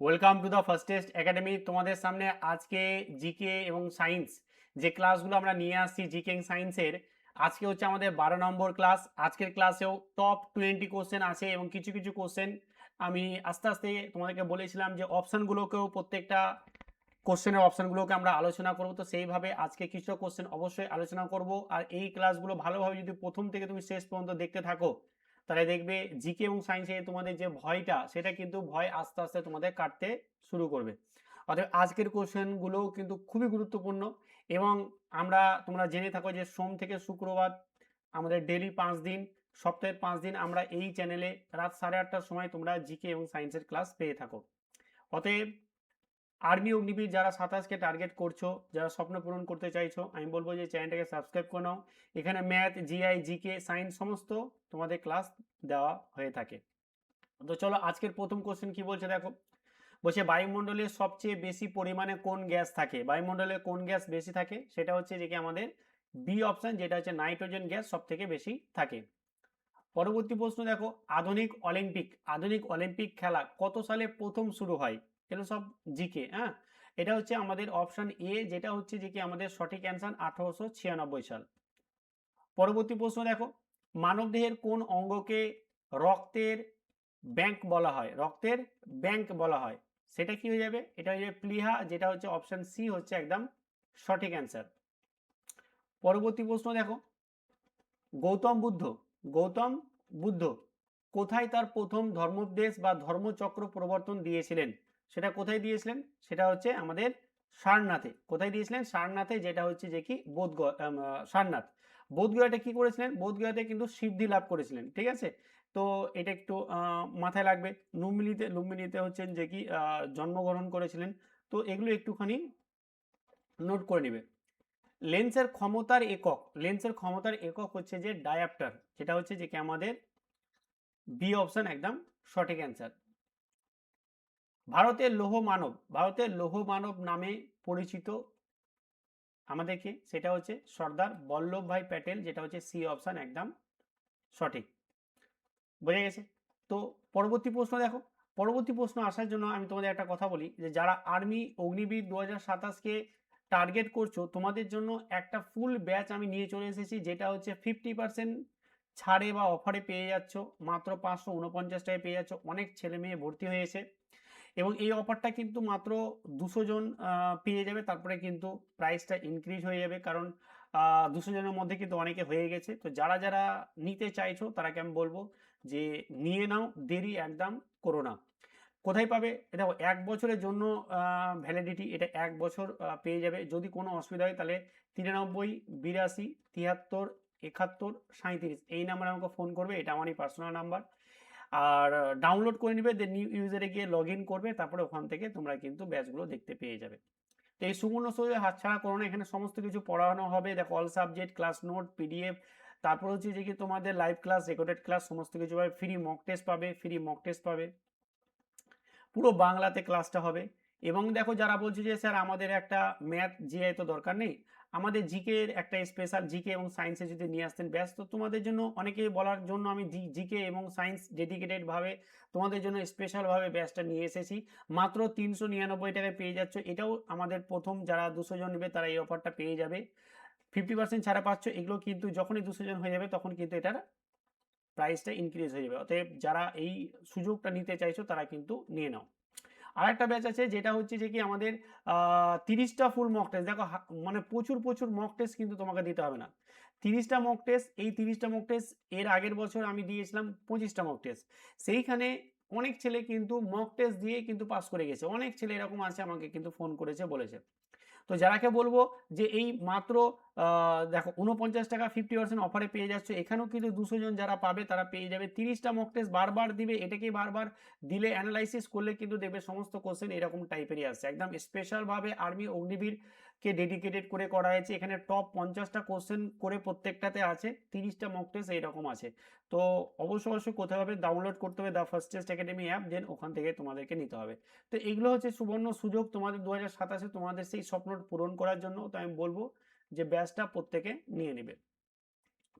Welcome to the first test academy. তোমাদের সামনে আজকে জিকে এবং সায়েন্স যে ক্লাসগুলো আমরা নিয়ে আসছি, জিকে এবং সায়েন্সের আজকে হচ্ছে আমাদের 12 নম্বর ক্লাস। আজকের ক্লাসেও টপ 20 কোশ্চেন আছে এবং কিছু কিছু কোশ্চেন আমি আস্তে আস্তে তোমাদেরকে বলেছিলাম যে অপশানগুলোকেও প্রত্যেকটা কোশ্চেনের অপশানগুলোকে আমরা আলোচনা করব। তো সেইভাবে আজকে কিছু কোশ্চেন অবশ্যই আলোচনা করব। আর এই ক্লাসগুলো ভালোভাবে যদি প্রথম থেকে তুমি শেষ পর্যন্ত দেখতে থাকো তাহলে দেখবে জিকে এবং সায়েন্সে তোমাদের যে ভয়টা সেটা কিন্তু ভয় আস্তে আস্তে তোমাদের কাটতে শুরু করবে। অতএব আজকের কোশ্চেনগুলো কিন্তু খুবই গুরুত্বপূর্ণ এবং তোমরা জেনে থাকো যে সোম থেকে শুক্রবার আমাদের ডেলি 5 দিন, সপ্তাহে 5 দিন আমরা এই চ্যানেলে রাত 8:30টার সময় তোমরা জিকে এবং সায়েন্সের ক্লাস পেয়ে থাকো। অতএব আর্মি অগ্নিবীর যারা 27কে টার্গেট করছো, যারা স্বপ্ন পূরণ করতে চাইছো, আমি বলবো যে চ্যানেলটাকে সাবস্ক্রাইব করে নাও। এখানে ম্যাথ, জিআই, জিকে, সায়েন্স সমস্ত তোমাদের ক্লাস দেওয়া হয়ে থাকে। তো চলো আজকের প্রথম কোশ্চেন কি বলছে দেখো। বলছে বায়ুমণ্ডলে সবচেয়ে বেশি পরিমাণে কোন গ্যাস থাকে? বায়ুমণ্ডলে কোন গ্যাস বেশি থাকে? সেটা হচ্ছে যে কি আমাদের বি অপশন, যেটা হচ্ছে নাইট্রোজেন গ্যাস সব থেকে বেশি থাকে। পরবর্তী প্রশ্ন দেখো, আধুনিক অলিম্পিক খেলা কত সালে প্রথম শুরু হয়? এগুলো সব জিকে। হ্যাঁ, এটা হচ্ছে আমাদের অপশন এ, যেটা হচ্ছে যে কি আমাদের সঠিক অ্যান্সার 1896 সাল। পরবর্তী প্রশ্ন দেখো, মানবদেহের কোন অঙ্গকে রক্তের ব্যাংক বলা হয়? রক্তের ব্যাংক বলা হয়, সেটা কি হয়ে যাবে? এটা হয়ে যাবে প্লীহা, যেটা হচ্ছে অপশন সি হচ্ছে একদম সঠিক অ্যান্সার। পরবর্তী প্রশ্ন দেখো, গৌতম বুদ্ধ গৌতম বুদ্ধ কোথায় তার প্রথম ধর্মোপদেশ বা ধর্মচক্র প্রবর্তন দিয়েছিলেন? সেটা কোথায় দিয়েছিলেন? সেটা হচ্ছে আমাদের সারনাথে। কোথায় দিয়েছিলেন? সারনাথে, যেটা হচ্ছে যে কি সারনাথ। বোধগয়াতে কি করেছিলেন? বোধগয়াতে কিন্তু সিদ্ধি লাভ করেছিলেন। ঠিক আছে, তো এটা একটু মাথায় রাখবে। লুম্বিনীতে হচ্ছেন যে কি জন্মগ্রহণ করেছিলেন। তো এগুলো একটুখানি নোট করে নেবে। লেন্সের ক্ষমতার একক হচ্ছে যে ডায়াপ্টার, যেটা হচ্ছে যে কি আমাদের বি অপশন একদম সঠিক অ্যান্সার। ভারতের লৌহ মানব নামে পরিচিত আমাদেরকে, সেটা হচ্ছে সর্দার বল্লভভাই প্যাটেল, যেটা হচ্ছে সি অপশন একদম সঠিক। বোঝা গেছে? তো পরবর্তী প্রশ্ন দেখো। পরবর্তী প্রশ্ন আসার জন্য আমি তোমাদের একটা কথা বলি যে যারা আর্মি অগ্নিবীর 2027কে টার্গেট করছো, তোমাদের জন্য একটা ফুল ব্যাচ আমি নিয়ে চলে এসেছি, যেটা হচ্ছে 50% ছাড়ে বা অফারে পেয়ে যাচ্ছ। মাত্র 549 টাকায় পেয়ে যাচ্ছ। অনেক ছেলে মেয়ে ভর্তি হয়েছে এবং এই অফারটা কিন্তু মাত্র 200 জন পেয়ে যাবে। তারপরে কিন্তু প্রাইসটা ইনক্রিজ হয়ে যাবে, কারণ 200 জনের মধ্যে কিন্তু অনেকে হয়ে গেছে। তো যারা যারা নিতে চাইছো তারাকে আমি বলবো যে নিয়ে নাও, দেরি একদম করো না। কোথায় পাবে? দেখো, 1 বছরের জন্য ভ্যালিডিটি, এটা 1 বছর পেয়ে যাবে। যদি কোনো অসুবিধা হয় তাহলে 93 82 73 71 37 এই নাম্বারে আমাকে ফোন করবে, এটা আমারই পার্সোনাল নাম্বার। আর ডাউনলোড করে নিবে, দেন নিউ ইউজারে গিয়ে লগ ইন করবে, তারপরে ওখান থেকে তোমরা কিন্তু ব্যাচগুলো দেখতে পেয়ে যাবে। তো এই সুবর্ণ সুযোগ হাতছাড়া করো না, এখানে সমস্ত কিছু পড়ানো হবে। দেখো, all subject, class note, PDF, তারপর হচ্ছে যে কি তোমাদের লাইভ ক্লাস, রেকর্ডেড ক্লাস সমস্ত কিছু পাবে। ফ্রি মক টেস্ট পাবে। পুরো বাংলাতে ক্লাসটা হবে। এবং দেখো, যারা বলছে যে স্যার আমাদের একটা ম্যাথ জিআই তো দরকার নেই, আমাদের জিকে এর একটা স্পেশাল, জিকে এবং সায়েন্সে যদি নিয়ে আসতেন ব্যাস, তো তোমাদের জন্য অনেকেই বলার জন্য আমি জিকে এবং সায়েন্স ডেডিকেটেড ভাবে তোমাদের জন্য স্পেশাল ভাবে ব্যাচটা নিয়ে এসেছি। মাত্র 399 টাকায় পেয়ে যাচ্ছ। এটাও আমাদের প্রথম যারা 200 জন নেবে তারা এই অফারটা পেয়ে যাবে। 50% ছাড়া পাচ্ছ। এগুলো কিন্তু যখনই 200 জন হয়ে যাবে তখন কিন্তু এটার প্রাইসটা ইনক্রিজ হয়ে যাবে। অতএব যারা এই সুযোগটা নিতে চাইছো তারা কিন্তু নিয়ে নাও। আরেকটা ব্যাচ আছে, যেটা হচ্ছে যে কি আমাদের 30টা ফুল মক টেস্ট। দেখো, মানে প্রচুর প্রচুর মক টেস্ট কিন্তু তোমাকে দিতে হবে না। 30টা মক টেস্ট, এই 30টা মক টেস্ট এর আগের বছর আমি দিয়েছিলাম 25টা মক টেস্ট। সেইখানে অনেক ছেলে কিন্তু মক টেস্ট দিয়ে কিন্তু পাস করে গেছে। অনেক ছেলে এরকম আছে, আমাকে কিন্তু ফোন করেছে, বলেছে। তো যারাকে বলবো যে এই মাত্র দেখো 49 টাকা 50% অফারে পেয়ে যাচ্ছে। এখানেও কিন্তু 200 জন যারা পাবে তারা পেয়ে যাবে। 30টা মক টেস্ট বারবার দিবে, এটাকে বারবার দিলে অ্যানালাইসিস করলে কিন্তু দেখবে সমস্ত কোশ্চেন এরকম টাইপেরই আসছে। একদম স্পেশালভাবে আর্মি অগ্নিবীর কে ডেডিকেটেড করে করা হয়েছে। এখানে টপ 50টা কোশ্চেন করে প্রত্যেকটাতে আছে। 30টা মক টেস্ট এইরকম আছে। তো অবশ্যই কোথাও হবে, ডাউনলোড করতে হবে the first test academy app, then ওখান থেকে তোমাদেরকে নিতে হবে। তো এগুলো হচ্ছে সুবর্ণ সুযোগ তোমাদের 2027-এ তোমাদের সেই স্বপ্ন পূরণ করার জন্য। তো আমি বলবো যে ব্যাচটা প্রত্যেকে নিয়ে নেবে।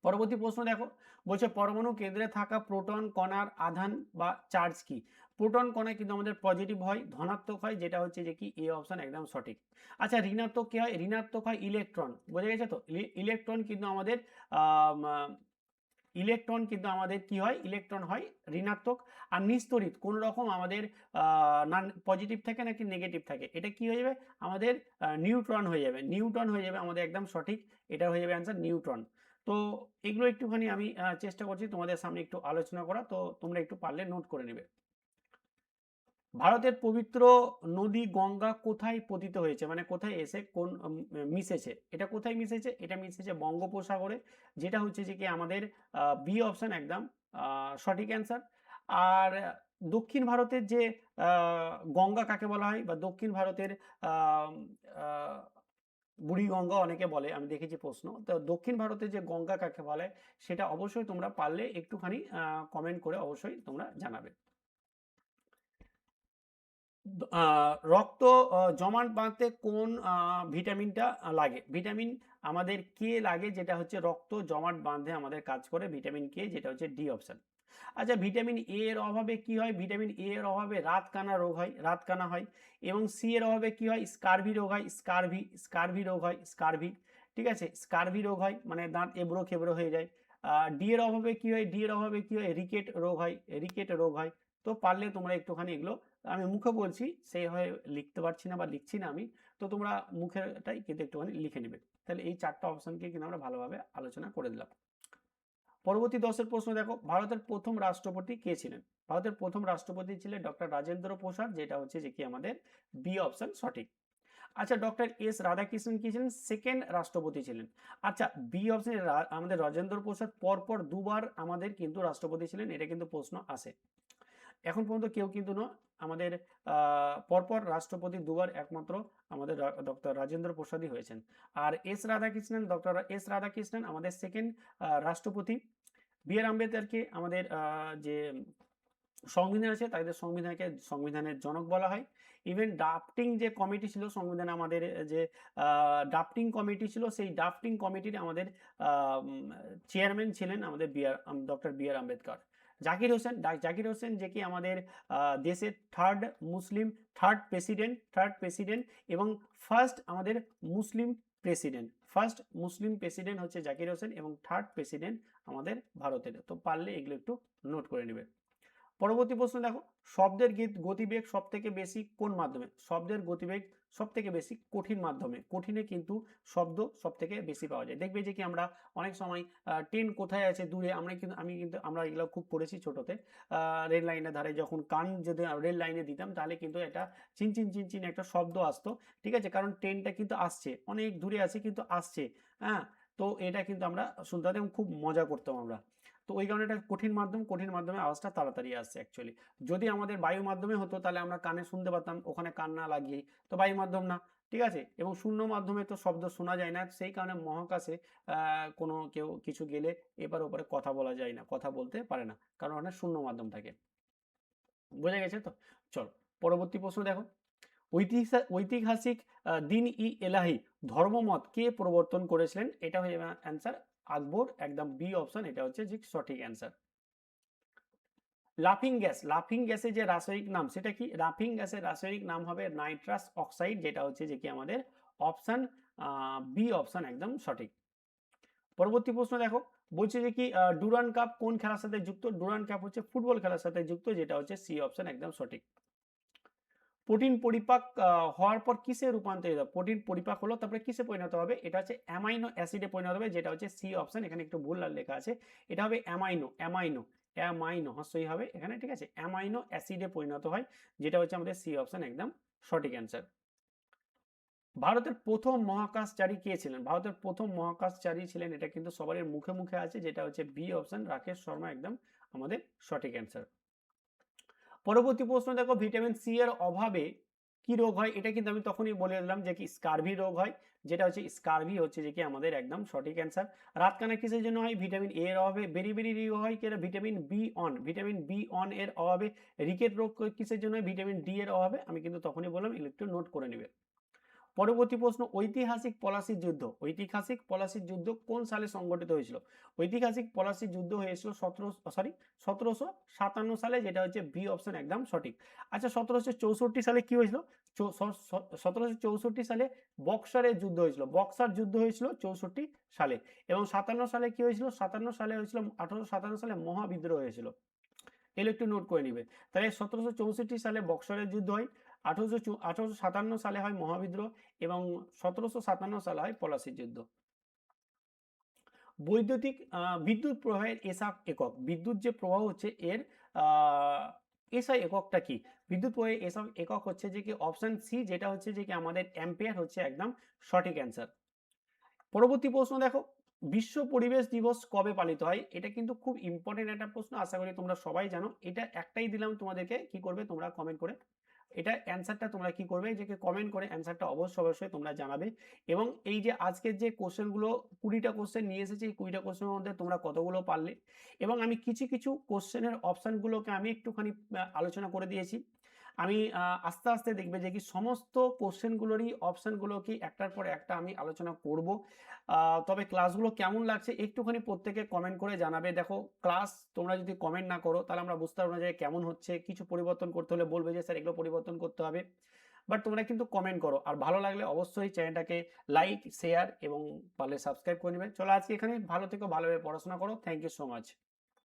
পরবর্তী প্রশ্ন দেখো, বলছে পরমাণু কেন্দ্রে থাকা প্রোটন কণার আধান বা চার্জ কি? প্রোটন কণা কিন্তু আমাদের পজিটিভ হয়, ধনাত্মক হয়, যেটা হচ্ছে যে কি এ অপশন একদম সঠিক। আচ্ছা ঋণাত্মক কি হয়? ঋণাত্মক হয় ইলেকট্রন, বোঝা গেছে তো? ইলেকট্রন কিন্তু আমাদের ইলেকট্রন কিন্তু আমাদের কি হয়? ইলেকট্রন হয় ঋণাত্মক। আর নিস্তড়িত কোন রকম আমাদের না পজিটিভ থাকে নাকি নেগেটিভ থাকে, এটা কি হয়ে যাবে? আমাদের নিউট্রন হয়ে যাবে, নিউট্রন হয়ে যাবে আমাদের একদম সঠিক। এটা হয়ে যাবে অ্যান্সার নিউট্রন। তো এগুলো একটুখানি আমি চেষ্টা করছি তোমাদের সামনে একটু আলোচনা করা, তো তোমরা একটু পারলে নোট করে নেবে। ভারতের পবিত্র নদী গঙ্গা কোথায় পতিত হয়েছে, মানে কোথায় এসে কোন মিশেছে, এটা কোথায় মিশেছে? এটা মিশেছে বঙ্গোপসাগরে, যেটা হচ্ছে যে কি আমাদের বি অপশন একদম সঠিক অ্যান্সার। আর দক্ষিণ ভারতের যে গঙ্গা কাকে বলা হয়, বা দক্ষিণ ভারতের আহ, আহ, বুড়ি গঙ্গা অনেকে বলে, আমি দেখেছি প্রশ্ন, তো দক্ষিণ ভারতের যে গঙ্গা কাকে বলে সেটা অবশ্যই তোমরা পারলে একটুখানি কমেন্ট করে অবশ্যই তোমরা জানাবে। রক্ত জমাট বাঁধতে কোন ভিটামিনটা লাগে? ভিটামিন আমাদের কে লাগে, যেটা হচ্ছে রক্ত জমাট বাঁধে আমাদের কাজ করে ভিটামিন কে, যেটা হচ্ছে ডি অপশন। আচ্ছা ভিটামিন এ এর অভাবে কি হয়? ভিটামিন এ এর অভাবে রাতকানা রোগ হয়, রাতকানা হয়। এবং সি এর অভাবে কি হয়? স্কারভি রোগ হয়, স্কারভি রোগ হয়, স্কারভি। ঠিক আছে, স্কারভি রোগ হয়, মানে দাঁত এবড়ো খেবড়ো হয়ে যায়। ডি এর অভাবে কি হয়? ডি এর অভাবে কি হয়? রিকেট রোগ হয়, রিকেট রোগ হয়। তো পারলে তোমরা একটুখানি এগুলো, আমি মুখে বলছি সেই হয়ে লিখতে পারছি না বা লিখছি না আমি, তো তোমরা মুখেরটাই কিন্তু একটুখানি লিখে নেবে। তাহলে এই চারটা অপশনকে কিন্তু আমরা ভালোভাবে আলোচনা করে দিলাম। পরবর্তী 10 এর প্রশ্ন দেখো, ভারতের প্রথম রাষ্ট্রপতি কে ছিলেন? ভারতের প্রথম রাষ্ট্রপতি ছিলেন ডক্টর রাজেন্দ্র প্রসাদ, যেটা হচ্ছে যে কি আমাদের বি অপশন সঠিক। আচ্ছা ডক্টর এস রাধাকৃষ্ণন কি ছিলেন? সেকেন্ড রাষ্ট্রপতি ছিলেন। আচ্ছা বি অপশনে আমাদের রাজেন্দ্র প্রসাদ পরপর দুবার আমাদের কিন্তু রাষ্ট্রপতি ছিলেন, এটা কিন্তু প্রশ্ন আসে। এখন পর্যন্ত কেউ কিন্তু না আমাদের পরপর রাষ্ট্রপতি দুবার একমাত্র আমাদের ডক্টর রাজেন্দ্র প্রসাদই হয়েছেন। আর S Radhakrishnan, doctor S Radhakrishnan আমাদের সেকেন্ড রাষ্ট্রপতি। বি আর আম্বেদকরকে আমাদের যে সংবিধান আছে তাদের সংবিধানের জনক বলা হয়। ইভেন ড্রাফটিং যে কমিটি ছিল সংবিধানে, আমাদের যে ড্রাফটিং কমিটি ছিল, সেই ড্রাফটিং কমিটির আমাদের চেয়ারম্যান ছিলেন আমাদের ডক্টর বি আর আম্বেদকর। জাকির হোসেন যে কি আমাদের দেশের থার্ড প্রেসিডেন্ট এবং আমাদের মুসলিম ফার্স্ট মুসলিম প্রেসিডেন্ট হচ্ছে জাকির হোসেন, এবং থার্ড প্রেসিডেন্ট আমাদের ভারতের। তো পারলে এগুলো একটু নোট করে নেবে। পরবর্তী প্রশ্ন দেখো, শব্দের গতিবেগ সব থেকে বেশি কোন মাধ্যমে? শব্দের গতিবেগ সব থেকে বেশি কঠিন মাধ্যমে, কঠিনে কিন্তু শব্দ সব থেকে বেশি পাওয়া যায়। দেখবে যে কি আমরা অনেক সময় ট্রেন কোথায় আছে দূরে, আমরা এগুলো খুব পড়েছি ছোটতে। রেল লাইনের ধারে যখন কান যদি রেল লাইনে দিতাম, তাহলে কিন্তু একটা চিনচিন চিনচিন একটা শব্দ আসতো। ঠিক আছে, কারণ ট্রেনটা কিন্তু আসছে, অনেক দূরে আছে কিন্তু আসছে। হ্যাঁ, তো এটা কিন্তু আমরা শুনতে পারতাম, খুব মজা করতাম আমরা। তো ওই কারণে এটা কঠিন মাধ্যমে আওয়াজটা তাড়াতাড়ি আসছে অ্যাকচুয়ালি। যদি আমাদের বায়ু মাধ্যমে হতো তাহলে আমরা কানে শুনতে পারতাম, ওখানে কান না লাগিয়ে, তো বায়ু মাধ্যম না। ঠিক আছে, এবং শূন্য মাধ্যমে তো শব্দ শোনা যায় না, সেই কারণে মহাকাশে কোনো কেউ কিছু গেলে এবার ওপরে কথা বলা যায় না, কথা বলতে পারে না, কারণ ওখানে শূন্য মাধ্যম থাকে। বোঝা গেছে তো? চলো পরবর্তী প্রশ্ন দেখো, ঐতিহাসিক দিন ই এলাহি ধর্মমত কে প্রবর্তন করেছিলেন? এটা হয়ে যাবে অ্যান্সার আকবর, একদম বি অপশন, এটা হচ্ছে যে সঠিক অ্যান্সার। লাফিং গ্যাসের যে রাসায়নিক নাম সেটা কি? লাফিং গ্যাসের রাসায়নিক নাম হবে নাইট্রাস অক্সাইড, যেটা হচ্ছে যে কি আমাদের অপশন বি অপশন একদম সঠিক। পরবর্তী প্রশ্ন দেখো, বলছে যে কি ডুরান্ড কাপ কোন খেলার সাথে যুক্ত? ডুরান্ড কাপ হচ্ছে ফুটবল খেলার সাথে যুক্ত, যেটা হচ্ছে সি অপশন একদম সঠিক। প্রোটিন পরিপাক হওয়ার পর কিসে রূপান্তরিত? প্রোটিন পরিপাক হলো তারপরে কিসে পরিণত হবে? এটা হচ্ছে অ্যামাইনো অ্যাসিডে পরিণত হবে, যেটা হচ্ছে সি অপশন। এখানে একটু ভুল লেখা আছে, এটা হবে অ্যামাইনো হস্যই হবে এখানে। ঠিক আছে, অ্যামাইনো অ্যাসিডে পরিণত হয়, যেটা হচ্ছে আমাদের সি অপশন একদম সঠিক অ্যান্সার। ভারতের প্রথম মহাকাশচারী কে ছিলেন? ভারতের প্রথম মহাকাশচারী ছিলেন, এটা কিন্তু সবারই মুখে মুখে আছে, যেটা হচ্ছে বি অপশন রাকেশ শর্মা, একদম আমাদের সঠিক অ্যান্সার। পরবর্তী প্রশ্ন দেখো, ভিটামিন সি এর অভাবে কি রোগ হয়? এটা কিন্তু আমি তখনই বলে দিলাম যে কি স্কারভি রোগ হয়, যেটা হচ্ছে স্কারভি হচ্ছে যে কি আমাদের একদম সঠিক অ্যান্সার। রাতকানা কিসের জন্য হয়? ভিটামিন এ এর অভাবে। বেরি রোগ হয় কি? ভিটামিন বি অন এর অভাবে। রিকেট রোগ কিসের জন্য হয়? ভিটামিন ডি এর অভাবে। আমি কিন্তু তখনই বললাম, একটু নোট করে নেবে। পরবর্তী প্রশ্ন, ঐতিহাসিক পলাশির যুদ্ধ। ঐতিহাসিক পলাশির যুদ্ধ কোন সালে সংগঠিত হয়েছিল? ঐতিহাসিক পলাশির যুদ্ধ হয়েছিল 1757 সালে, যেটা হচ্ছে বি অপশন একদম সঠিক। আচ্ছা 1764 সালে কি হয়েছিল? 1764 সালে বক্সারের যুদ্ধ হয়েছিল। বক্সার যুদ্ধ হয়েছিল 64 সালে। এবং 57 সালে কি হয়েছিল? 57 সালে হয়েছিল, 1857 সালে মহাবিদ্রোহ হয়েছিল। এগুলো একটু নোট করে নিবে। তাহলে 1764 সালে বক্সারের যুদ্ধ হয়, 1857 সালে হয় মহাবিদ্রোহ এবং 1757 সালে হয় পলাশির যুদ্ধ। বৈদ্যুতিক বিদ্যুৎ প্রবাহের এসআই একক, বিদ্যুৎ যে প্রবাহ হচ্ছে এর এসআই এককটা কি? বিদ্যুৎ প্রবাহের এসআই একক হচ্ছে যে কি অপশন সি, যেটা হচ্ছে যে কি আমাদের অ্যাম্পিয়ার হচ্ছে একদম সঠিক অ্যান্সার। পরবর্তী প্রশ্ন দেখো, বিশ্ব পরিবেশ দিবস কবে পালিত হয়? এটা কিন্তু খুব ইম্পর্টেন্ট একটা প্রশ্ন, আশা করি তোমরা সবাই জানো। এটা একটাই দিলাম তোমাদেরকে, কি করবে তোমরা কমেন্ট করে এটা অ্যান্সারটা তোমরা কি করবে, যে কমেন্ট করে অ্যান্সারটা অবশ্যই তোমরা জানাবে। এবং এই যে আজকের যে কোশ্চেনগুলো 20টা কোশ্চেন নিয়ে এসেছি, এই 20টা কোশ্চেনের মধ্যে তোমরা কতগুলো পারলে, এবং আমি কিছু কোশ্চেনের অপশানগুলোকে আমি একটুখানি আলোচনা করে দিয়েছি। আমি আস্তে আস্তে দেখবে যে কি সমস্ত কোশ্চেনগুলোরই অপশানগুলো কি একটার পর একটা আমি আলোচনা করব। তবে ক্লাসগুলো কেমন লাগছে একটুখানি প্রত্যেকে কমেন্ট করে জানাবে। দেখো ক্লাস তোমরা যদি কমেন্ট না করো তাহলে আমরা বুঝতে পারবো না যে কেমন হচ্ছে। কিছু পরিবর্তন করতে হলে বলবে যে স্যার এগুলো পরিবর্তন করতে হবে, বাট তোমরা কিন্তু কমেন্ট করো। আর ভালো লাগলে অবশ্যই চ্যানেলটাকে লাইক শেয়ার এবং পারলে সাবস্ক্রাইব করে নেবে। চলো আজকে এখানে, ভালো থেকো, ভালোভাবে পড়াশোনা করো। Thank you so much.